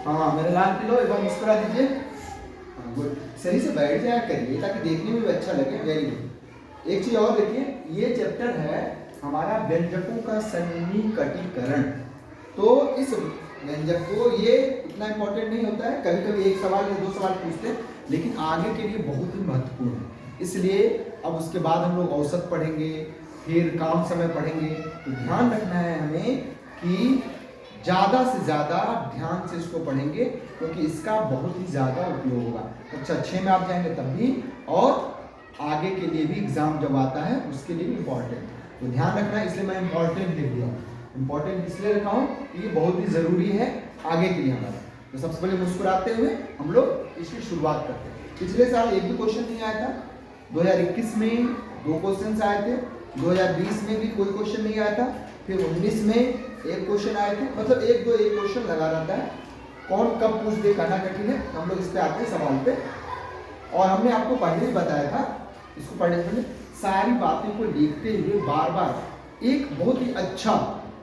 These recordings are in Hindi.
हाँ मेरा लाल पिलो, एक बार मुस्कुरा दीजिए। हाँ गुड, सही से बैठ जाया करिए ताकि देखने में भी अच्छा लगे। Very good. एक चीज और देखिए, ये चैप्टर है हमारा व्यंजकों का सन्निकटीकरण। तो इस व्यंजक को, ये इतना इंपॉर्टेंट नहीं होता है, कभी कभी एक सवाल या दो सवाल पूछते हैं, लेकिन आगे के लिए बहुत ही महत्वपूर्ण है। इसलिए अब उसके बाद हम लोग औसत पढ़ेंगे, फिर काम समय पढ़ेंगे। तो ध्यान रखना है हमें कि ज़्यादा से ज़्यादा ध्यान से इसको पढ़ेंगे, क्योंकि इसका बहुत ही ज़्यादा उपयोग होगा। कक्षा 6 में आप जाएंगे तब भी, और आगे के लिए भी एग्जाम जब आता है उसके लिए भी इम्पॉर्टेंट। तो ध्यान रखना है, इसलिए मैं इम्पॉर्टेंट लिख दिया हूँ। इम्पॉर्टेंट इसलिए रखा हूँ कि ये बहुत ही ज़रूरी है आगे के लिए हमारा। तो सबसे पहले मुस्कुराते हुए हम लोग इसकी शुरुआत करते हैं। पिछले साल एक भी क्वेश्चन नहीं आया था। 2021 में 2 क्वेश्चन आए थे, 2020 में भी कोई क्वेश्चन नहीं आया था, फिर 19 में एक क्वेश्चन आए थे। मतलब एक क्वेश्चन लगा रहता है। कौन कब पूछ दे कहना कठिन है। हम लोग इस पे आते हैं सवाल पे। और हमने आपको पहले ही बताया था, इसको पढ़ने से पहले सारी बातें को देखते हुए बार बार एक बहुत ही अच्छा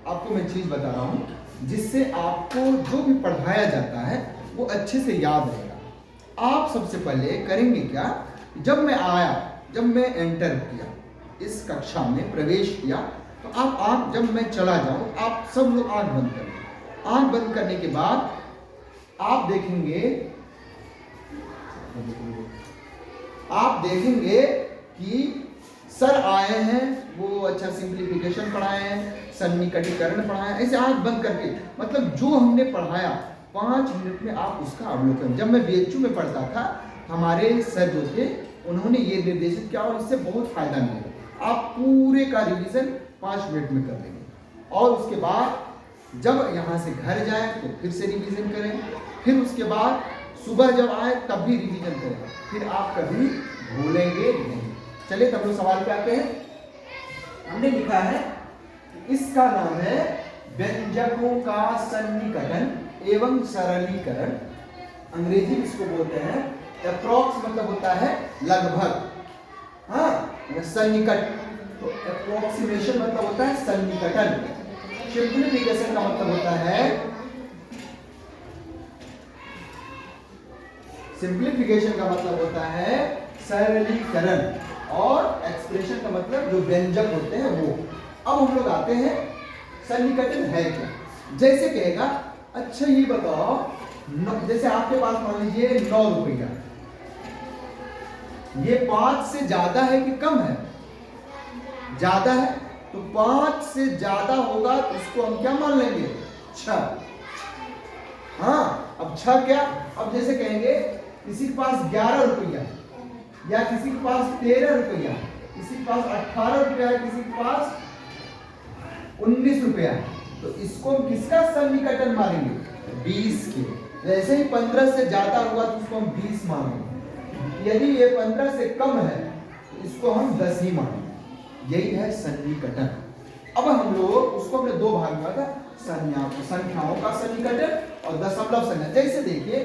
आपको मैं चीज़ बता रहा हूँ, जिससे आपको जो भी पढ़ाया जाता है वो अच्छे से याद रहेगा। आप सबसे पहले करेंगे क्या, जब मैं आया, जब मैं एंटर किया, इस कक्षा में प्रवेश किया, तो आप जब मैं चला जाऊं, आप सब लोग आंख बंद करें। आंख बंद करने के बाद आप देखेंगे कि सर आए हैं, वो अच्छा सिंप्लीफिकेशन पढ़ाए हैं, सन्निकटीकरण पढ़ाए हैं। ऐसे आंख बंद करके, मतलब जो हमने पढ़ाया 5 मिनट में आप उसका अवलोकन। जब मैं बीएचयू में पढ़ता था, हमारे सर जो थे उन्होंने ये निर्देशित किया और इससे बहुत फायदा मिला। आप पूरे का रिवीजन 5 मिनट में कर लेंगे, और उसके बाद जब यहाँ से घर जाए तो फिर से रिवीजन करें, फिर उसके बाद सुबह जब आए तब भी रिवीजन करें, फिर आप कभी भूलेंगे नहीं। चलिए तब लोग सवाल पे आते हैं। हमने लिखा है, इसका नाम है व्यंजकों का सन्निकटन एवं सरलीकरण। अंग्रेजी में इसको बोलते हैं अप्रॉक्स, मतलब होता है लगभग, हाँ सन्निकट। तो अप्रोक्सीमेशन मतलब होता है सन्निकटन। सिंप्लीफिकेशन का मतलब होता है, सिंप्लीफिकेशन का मतलब होता है सरलीकरण, और एक्सप्रेशन का मतलब जो व्यंजक होते हैं वो। अब हम लोग आते हैं सन्निकटन है क्या। जैसे कहेगा, अच्छा ये बताओ, जैसे आपके पास मान लीजिए 9 रुपया, ये 5 से ज्यादा है कि कम है? ज्यादा है, तो 5 से ज्यादा होगा तो इसको हम क्या मान लेंगे? 6। हाँ, अब 6 क्या? अब जैसे कहेंगे किसी के पास 11 रुपया, या किसी के पास 13 रुपया, किसी के पास 18 रुपया है, किसी के पास 19 रुपया है, तो इसको हम किसका सन्निकटन मानेंगे? 20 के। वैसे ही 15 से ज्यादा हुआ तो इसको हम 20 मानेंगे। यदि ये 15 से कम है तो इसको हम 10 ही मानेंगे। यही है सन्निकटन। अब हम लोग उसको हमने 2 भाग में था, संख्याओं का सन्निकटन और दशमलव संख्या। जैसे देखिए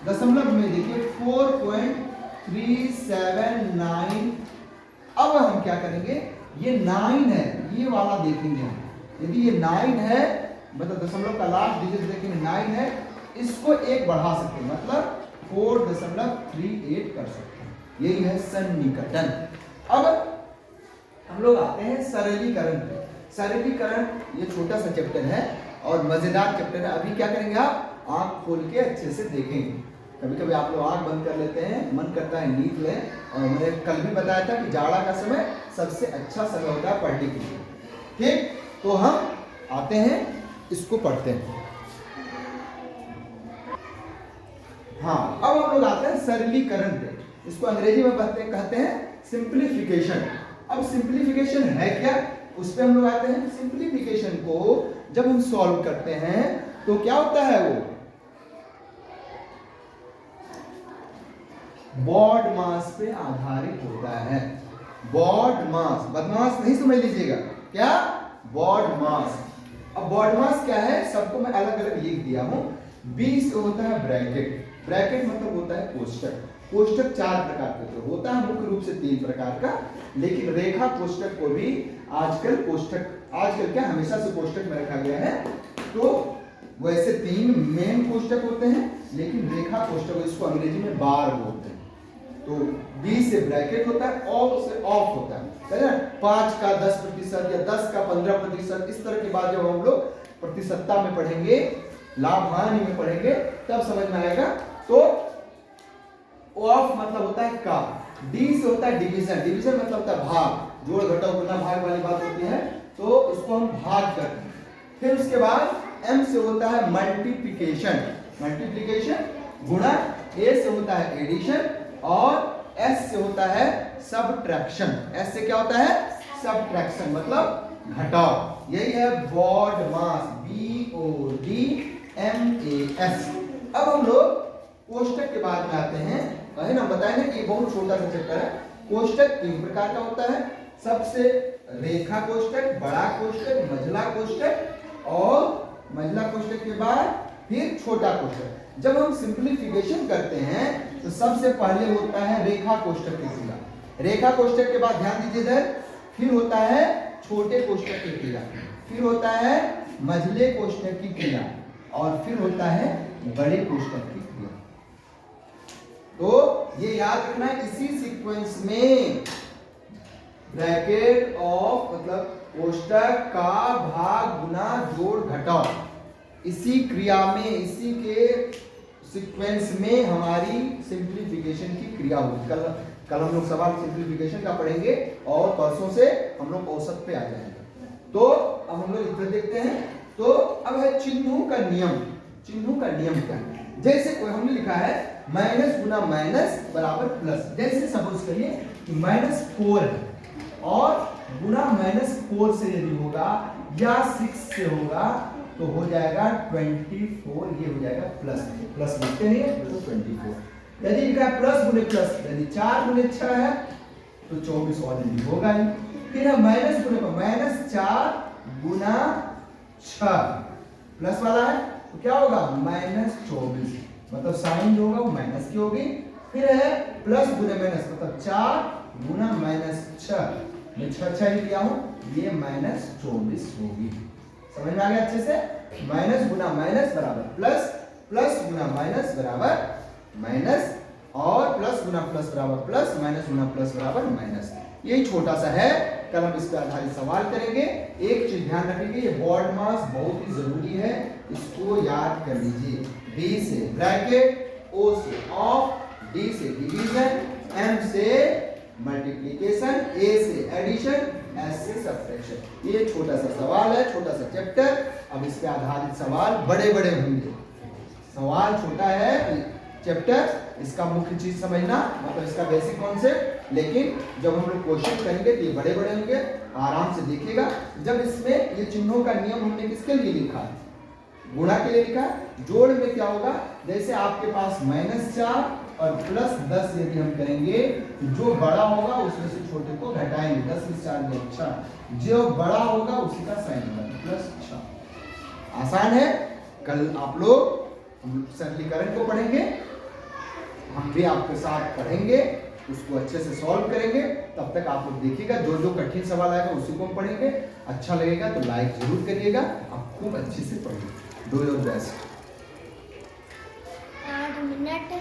दशमलव में देखिए 4.379। अब हम क्या करेंगे, ये 9 है, ये वाला देखेंगे हम। यदि ये 9 है, मतलब दशमलव का लास्ट डिजिट देखेंगे 9 है, इसको 1 बढ़ा सकते हैं, मतलब 4.38 कर सकते हैं। यही है सन्निकटन। अब हम लोग आते हैं सरलीकरण पे। सरलीकरण ये छोटा सा चैप्टर है और मजेदार चैप्टर है। अभी क्या करेंगे, आप आंख खोल के अच्छे से देखेंगे। कभी कभी आप लोग आंख बंद कर लेते हैं, मन करता है नींद लें, और मैंने कल भी बताया था कि जाड़ा का समय सबसे अच्छा समय होता है पढ़ने के लिए। ठीक, तो हम आते हैं, इसको पढ़ते हैं। हाँ, अब हम लोग आते हैं सरलीकरण पे। इसको अंग्रेजी में कहते हैं सिंप्लीफिकेशन। अब सिंप्लीफिकेशन है क्या, उस पे हम लोग आते हैं। सिंप्लीफिकेशन को जब हम सॉल्व करते हैं तो क्या होता है, वो बॉड मास पे आधारित होता है। बॉड मास, बदमाश नहीं समझ लीजिएगा, क्या? बॉड मास। अब बॉड मास क्या है, सबको मैं अलग अलग लिख दिया हूं। 20 होता है ब्रैकेट। ब्रैकेट मतलब होता है कोष्टक। कोष्टक 4 प्रकार के होता है, मुख्य रूप से 3 प्रकार का, लेकिन रेखा कोष्टक को भी आजकल क्या हमेशा से कोष्टक में रखा गया है। तो वैसे 3 मेन कोष्टक होते हैं, लेकिन रेखा कोष्टक इसको अंग्रेजी में बार बोलते हैं। तो बी से ब्रैकेट होता है, ऑफ से ऑफ होता है ना। 5 का 10% या 10 का 15%, इस तरह की बात जब हम लोग प्रतिशतता में पढ़ेंगे, लाभ हानि में पढ़ेंगे, तब समझ में आएगा। तो ऑफ मतलब होता है का, डी से होता है डिवीजन, डिवीजन मतलब होता है भाग, जोड़ घटाव गुना भाग वाली बात होती है, तो इसको हम भाग करते हैं। फिर उसके बाद एम से होता है मल्टीप्लिकेशन, मल्टीप्लिकेशन गुणा, ए से होता है एडिशन, और एस से होता है सबट्रैक्शन। एस से क्या होता है? सबट्रैक्शन मतलब घटाव। यही है बॉड मास, BODMAS। अब हम लोग कोष्टक के बाद में आते हैं। कहे ना बताए ना कि बहुत छोटा सा चैप्टर है। कोष्टक 3 प्रकार का होता है, सबसे रेखा कोष्टक, बड़ा कोष्टक, मंझला कोष्टक, और मंझला कोष्टक के बाद फिर छोटा कोष्टक। जब हम सिंप्लीफिकेशन करते हैं तो सबसे पहले होता है रेखा कोष्टक की क्रिया, रेखा कोष्टक के बाद ध्यान दीजिए इधर, फिर होता है छोटे कोष्टक की क्रिया, फिर होता है मंझले कोष्टक की क्रिया, और फिर होता है बड़े कोष्टक की क्रिया। तो ये याद रखना है, इसी सीक्वेंस में ब्रैकेट ऑफ मतलब कोष्टक का भाग गुना जोड़ घटाव, इसी क्रिया में, इसी के सीक्वेंस में हमारी सिंप्लीफिकेशन की क्रिया होगी। कल हम लोग सवाल सिंप्लीफिकेशन का पढ़ेंगे, और परसों से हम लोग औसत पे आ जाएंगे। तो अब हम लोग इधर देखते हैं। तो अब है चिन्हों का नियम। चिन्हों का नियम क्या है? जैसे कोई हमने लिखा है माइनस गुना माइनस बराबर प्लस। जैसे सपोज करिए कि -4 है, और गुना -4 से यदि होगा या 6 से होगा तो हो जाएगा 24, ये हो जाएगा प्लस, प्लस लिखते नहीं है तो 24। यदि लिखा है प्लस गुने प्लस, यदि 4 गुने 6 है तो 24 ऑलरेडी होगा ही। फिर है माइनस गुने पर, -4 गुना 6 प्लस वाला है तो क्या होगा -24, मतलब साइन जो होगा वो माइनस की होगी। फिर है प्लस गुने माइनस, मतलब 4 गुना -6, मैं 6 ही लिया हूं, ये -24 होगी। समझ में आ गया अच्छे से? माइनस गुना माइनस बराबर प्लस, प्लस गुना माइनस बराबर माइनस, और प्लस गुना प्लस बराबर प्लस, माइनस गुना प्लस बराबर माइनस। यही छोटा सा है, कल हम इस पर आधारित सवाल करेंगे। एक चीज ध्यान रखेंगे, ये बॉड मास बहुत ही जरूरी है, इसको याद कर लीजिए। बी से ब्रैकेट, ओ से ऑफ, डी से डिवीजन, एम से मल्टीप्लिकेशन, ए से एडिशन, एस से सब्ट्रैक्शन। ये छोटा सा सवाल है, छोटा सा चैप्टर। अब इस पे आधारित सवाल बड़े बड़े होंगे। सवाल छोटा है चैप्टर, इसका मुख्य चीज समझना, मतलब इसका बेसिक कॉन्सेप्ट, लेकिन जब हम लोग क्वेश्चन करेंगे तो ये बड़े बड़े होंगे, आराम से देखिएगा। जब इसमें ये चिन्हों का नियम हमने किसके लिए लिखा है? गुणा के लिए लिखा है। जोड़ में क्या होगा? जैसे आपके पास -4 और +10 यदि हम करेंगे तो जो बड़ा होगा उसमें से छोटे को घटाएंगे, 10 में 4 में 6, जो बड़ा होगा उसी का साइन होगा +6। आसान है। कल आप लोग सरलीकरण को पढ़ेंगे, हम भी आपके साथ पढ़ेंगे, उसको अच्छे से सॉल्व करेंगे। तब तक आप लोग देखिएगा, जो जो कठिन सवाल आएगा उसी को हम पढ़ेंगे। अच्छा लगेगा तो लाइक जरूर करिएगा, आप खूब अच्छे से पढ़िए। Do your best. 8 मिनट